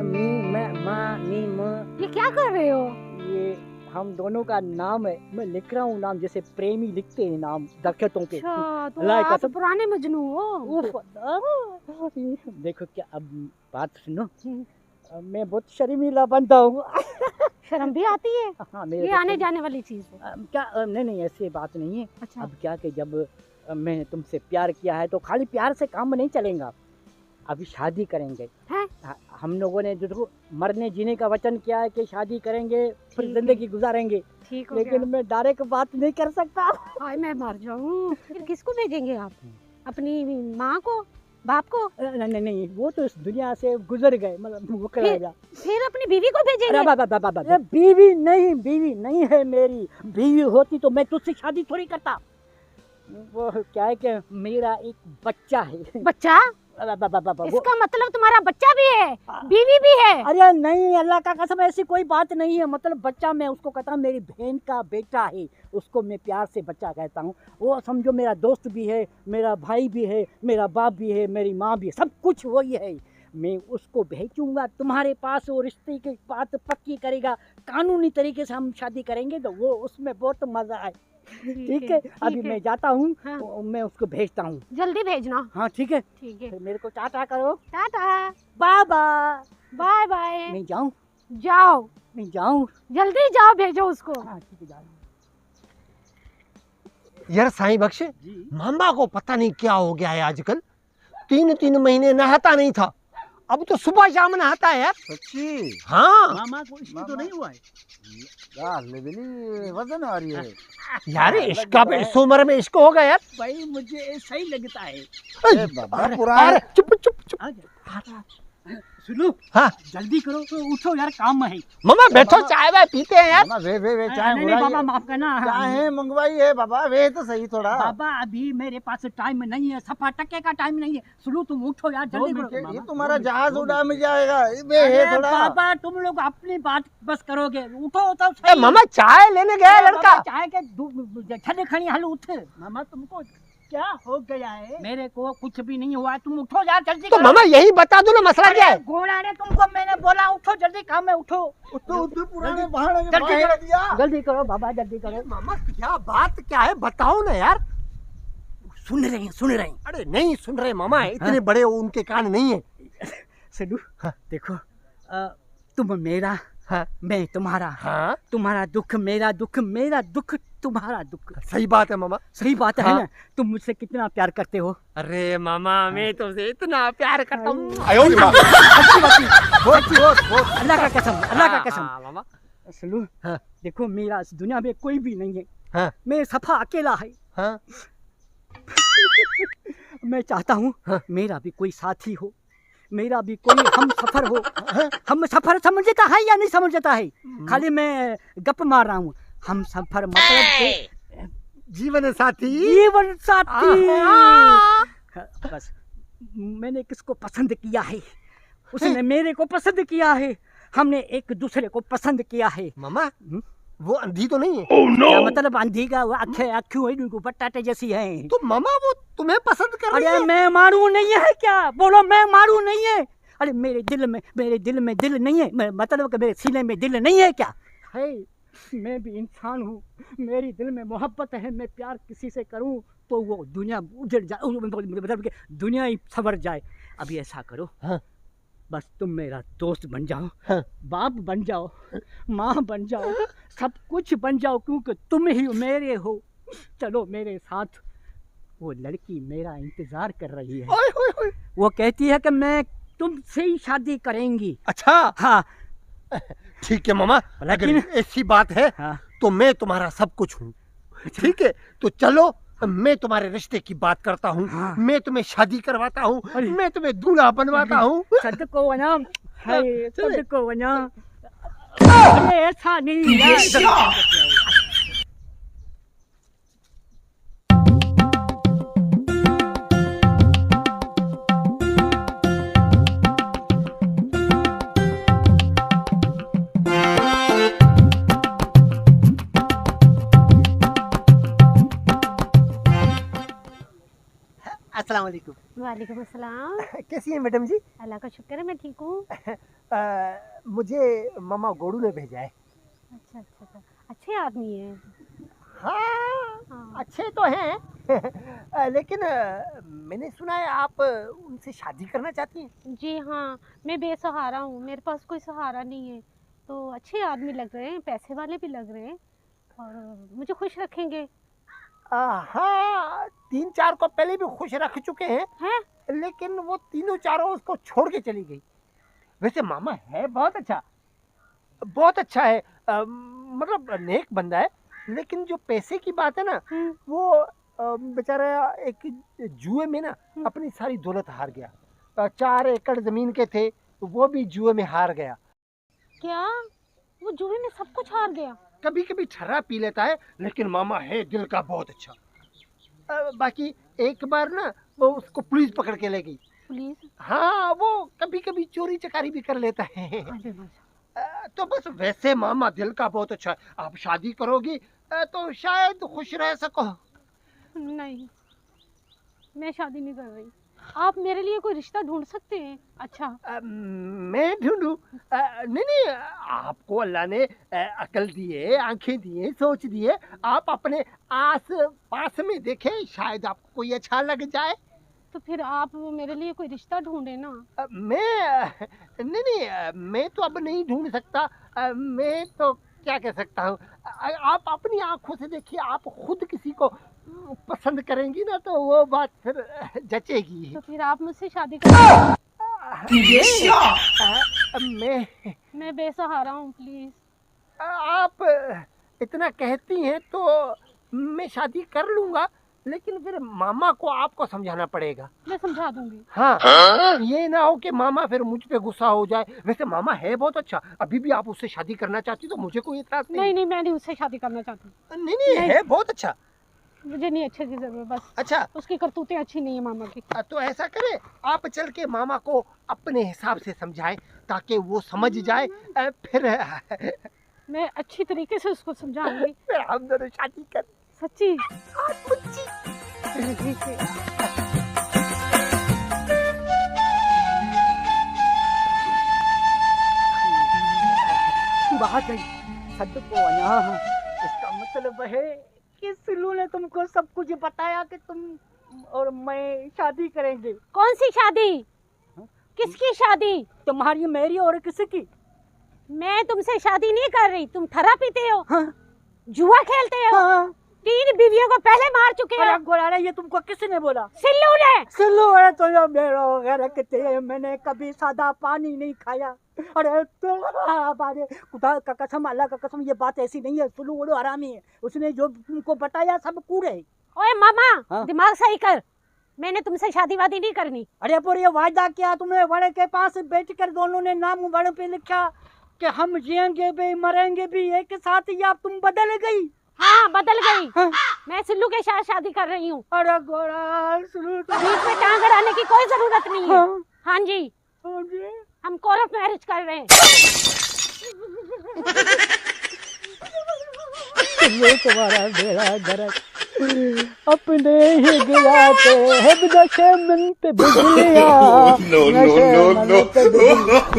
मी मैं माँ नी म। ये क्या कर रहे हो? ये हम दोनों का नाम है, मैं लिख रहा हूँ नाम, जैसे प्रेमी लिखते हैं नाम दरख्तों पे। अच्छा, तो अल्लाह आप कसम। पुराने मजनू हो। उफ, देखो क्या, अब बात सुनो, मैं बहुत शर्मीला बनता हूँ। शर्म भी आती है? हाँ, मेरे ये को आने जाने वाली चीज है। क्या नहीं ऐसी बात नहीं है। अच्छा, अब क्या कि जब मैंने तुमसे प्यार किया है तो खाली प्यार से काम नहीं चलेगा, अभी शादी करेंगे। है? हम लोगों ने जो मरने जीने का वचन किया है कि शादी करेंगे, फिर ठीक है। जिंदगी गुजारेंगे, ठीक हो लेकिन गया। मैं डायरेक्ट बात नहीं कर सकता। हाय मैं मर जाऊं। फिर किसको भेजेंगे आप? अपनी माँ को, बाप को? नहीं, वो तो इस दुनिया से गुजर गए, मतलब वो करा गया। फिर अपनी बीवी को भेजेंगे? अरे बीवी नहीं है मेरी। बीवी होती तो मैं तुझसे शादी थोड़ी करता। वो क्या है कि मेरा एक बच्चा है। बच्चा? इसका मतलब तुम्हारा बच्चा भी है, बीवी भी है? अरे नहीं, अल्लाह का कसम ऐसी कोई बात नहीं है। मतलब बच्चा मैं उसको कहता हूँ, मेरी बहन का बेटा है, उसको मैं प्यार से बच्चा कहता हूँ। वो समझो मेरा दोस्त भी है, मेरा भाई भी है, मेरा बाप भी है, मेरी माँ भी है, सब कुछ वही है। मैं उसको भेजूंगा तुम्हारे पास, वो रिश्ते की बात पक्की करेगा, कानूनी तरीके से हम शादी करेंगे, तो वो उसमें बहुत मजा आए। ठीक है, अभी मैं जाता हूँ। हाँ। मैं उसको भेजता हूँ, जल्दी भेजना। हाँ ठीक है। ठीक है, फिर मेरे को टाटा करो। टाटा, बाबा। Bye bye. मैं जाऊँ? जाओ, मैं जाऊँ? जल्दी जाओ, भेजो उसको। हाँ ठीक है, जाऊँ। यार साईं बख्श, मामा को पता नहीं क्या हो गया है आजकल। 3 महीने नहाता नहीं था, अब तो सुबह शाम नहाता है यार। सच्ची? हाँ मामा को इश्क तो नहीं हुआ है? यार लेवली वजन आ रही है यार, इसका भी इस उम्र में इसको होगा यार। भाई मुझे सही लगता है। ए बाबा पुराना। अरे चुप चुप चुप। सुनो, हाँ जल्दी करो तो उठो यार, काम है। मामा बैठो, चाय वाय पीते हैं यार। मामा वे चाय नहीं बाबा, माफ करना। चाय मंगवाई है बाबा, वे तो सही थोड़ा। बाबा अभी मेरे पास टाइम नहीं है, सफा टके का टाइम नहीं है। सुनो तुम उठो यार, जल्दी करो। ये तुम्हारा जहाज उड़ा में जाएगा, वे है अरे थोड़ा। बाबा तुम लोग अपनी बात बस करोगे, उठो तो ए, मामा चाय लेने गया है लड़का। चाय के छने खड़ी हल उठ। मामा तुमको क्या हो गया है? मेरे को कुछ भी नहीं हुआ है, तुम उठो यार, जल्दी तो करो। मामा यही बता दो ना मसला क्या है। घोड़ा ने तुमको मैंने बोला उठो, जल्दी काम है, उठो। उठो पुराने बहाने जल्दी बाहर करो। दिया। जल्दी करो बाबा, जल्दी करो। मामा क्या बात क्या है, बताओ ना यार। सुन रहे हैं। अरे नहीं सुन रहे मामा, इतने बड़े उनके कान नहीं है। सिद्धू, देखो, तुम मेरा, हाँ मैं तुम्हारा। हाँ तुम्हारा दुख मेरा दुख, मेरा दुख तुम्हारा दुख। सही बात है मामा। सही बात है हाँ। ना? तुम मुझसे कितना प्यार करते हो? अरे मामा मैं तुमसे इतना प्यार करता हूँ। अल्लाह का कसम, अल्लाह का कसम। मामा सुनो, हाँ। देखो मेरा इस दुनिया में कोई भी नहीं है, हाँ मैं सफा अकेला है। हाँ मैं चाहता हूँ हाँ। मेरा भी कोई साथी हो, मेरा भी कोई हम सफर हो। हम सफर समझता है या नहीं समझता है? खाली मैं गप मार रहा हूँ। हम सफर मतलब जीवन साथी। जीवन साथी। बस मैंने किसको पसंद किया है, उसने मेरे को पसंद किया है, हमने एक दूसरे को पसंद किया है। मामा वो अंधी तो नहीं है? क्या मतलब अंधी का? वो आँखें इनको बटाटे जैसी हैं। तो मामा वो तुम्हें पसंद कर रही अरे है? मैं मारू नहीं है क्या? बोलो मैं मारू नहीं है? अरे मेरे दिल में दिल नहीं है, मतलब कि मेरे सीने में दिल नहीं है क्या? है, मैं भी इंसान हूँ, मेरी दिल में मोहब्बत है। मैं प्यार किसी से करूँ तो वो दुनिया उजड़ जाए, मतलब कि दुनिया ही सवर जाए। अभी ऐसा करो, हाँ। बस तुम मेरा दोस्त बन जाओ, हाँ। बाप बन जाओ, माँ बन जाओ, सब कुछ बन जाओ, क्योंकि तुम ही मेरे हो। चलो मेरे साथ। वो लड़की मेरा इंतजार कर रही है। ओए ओए ओए। वो कहती है कि मैं तुमसे ही शादी करेंगी। अच्छा हाँ ठीक है मामा, लेकिन अगर ऐसी बात है हाँ। तो मैं तुम्हारा सब कुछ हूँ। ठीक है तो चलो, मैं तुम्हारे रिश्ते की बात करता हूँ। हाँ। मैं तुम्हें शादी करवाता हूँ, अरे। मैं तुम्हें दूल्हा बनवाता हूँ। सद को वना है, चले। सद को वना। अरे ऐसा नहीं यार। अस्सलाम अस्सलाम वालेकुम। वालेकुम अस्सलाम। कैसी हैं मैडम जी? अल्लाह का शुक्र है मैं ठीक हूँ। मुझे मामा गोड़ू ने भेजा है। अच्छा अच्छा अच्छा, अच्छे आदमी हैं। हाँ, हाँ। अच्छे तो हैं लेकिन मैंने सुना है आप उनसे शादी करना चाहती हैं। जी हाँ, मैं बेसहारा हूँ, मेरे पास कोई सहारा नहीं है। तो अच्छे आदमी लग रहे हैं, पैसे वाले भी लग रहे हैं और मुझे खुश रखेंगे। हाँ, 3-4 को पहले भी खुश रख चुके हैं, हैं? लेकिन वो तीनों चारों उसको छोड़ के चली गई। वैसे मामा है बहुत अच्छा है, मतलब नेक बंदा है, लेकिन जो पैसे की बात है ना, वो बेचारा एक जुए में ना अपनी सारी दौलत हार गया। 4 एकड़ जमीन के थे, वो भी जुए में हार गया। क्या वो जुए में सब कुछ हार गया? कभी कभी ठर्रा पी लेता है, लेकिन मामा है दिल का बहुत अच्छा। बाकी एक बार ना वो उसको पुलिस पकड़ के ले गई। पुलिस? हाँ, वो कभी कभी चोरी चकारी भी कर लेता है। अरे माशा। तो बस वैसे मामा दिल का बहुत अच्छा है। आप शादी करोगी तो शायद खुश रह सको। नहीं, मैं शादी नहीं कर रही। आप मेरे लिए कोई रिश्ता ढूंढ सकते हैं? अच्छा। मैं ढूंढूं? नहीं, आपको अल्लाह ने अकल दिए, आंखें दिए, सोच दिए। आप अपने आस पास में देखें, शायद आपको कोई अच्छा लग जाए। तो फिर आप मेरे लिए कोई रिश्ता ढूंढे ना। मैं तो अब नहीं ढूंढ सकता। मैं तो क्या कह सकता हूँ, आप अपनी आंखों से देखिए, आप खुद किसी को पसंद करेंगी ना तो वो बात फिर जचेगी। तो फिर आप मुझसे शादी कर। मैं बेसहारा हूँ, प्लीज। आप इतना कहती हैं तो मैं शादी कर लूंगा, लेकिन फिर मामा को आपको समझाना पड़ेगा। मैं समझा दूंगी। हाँ, ये ना हो कि मामा फिर मुझ पे गुस्सा हो जाए। वैसे मामा है बहुत अच्छा, अभी भी आप उससे शादी करना चाहती तो मुझे कोई इतराज नहीं। नहीं, मैं नहीं उससे शादी करना चाहती। नहीं, है बहुत अच्छा। मुझे नहीं अच्छे की जरूरत, बस अच्छा, उसकी करतूतें अच्छी नहीं है मामा की। तो ऐसा करें, आप चल के मामा को अपने हिसाब से समझाएं ताकि वो समझ जाए। फिर मैं अच्छी तरीके से उसको समझाऊंगी। फिर हम दोनों शादी कर। सच्ची? सच्ची। ठीक है। बात है सदको अना। इसका मतलब है कि सिल्लू ने तुमको सब कुछ बताया कि तुम और मैं शादी करेंगे। कौन सी शादी? किसकी शादी? तुम्हारी, मेरी और किसकी? मैं तुमसे शादी नहीं कर रही। तुम ठर्रा पीते हो, हाँ। जुआ खेलते हो, हाँ। 3 बीवियों को पहले मार चुके हो। गोराड़ा, ये तुमको किसने बोला? सिल्लू ने। सिल्लू है तो ये मेरा घर के, मैंने कभी सादा पानी नहीं खाया। अरे तो खुदा का कसम, अल्लाह का कसम, ये बात ऐसी नहीं है। सिल्लू बड़ो हरामी है, उसने जो तुमको बताया सब कूड़ है। ओए मामा, हाँ? दिमाग सही कर। मैंने तुमसे शादी वादी नहीं करनी। अरे पर ये वायदा किया तुमने, बड़े के पास बैठकर दोनों ने नाम बड़े पे लिखा कि हम जिएंगे भी मरेंगे भी एक साथ। या तुम बदल गई? हाँ, बदल गई। हाँ। मैं सिल्लू के साथ शादी कर रही हूँ। अरे गोरा, सिल्लू बीच में टांग अड़ाने की कोई जरूरत नहीं है। हाँ। हाँ जी, हाँ जी। हम कोर्ट मैरिज कर रहे हैं। तुम्हारा बेड़ा गरक अपने ही गिराते हैं, नशे मन पे बिजलियां, नशे मन पे बिजलियां।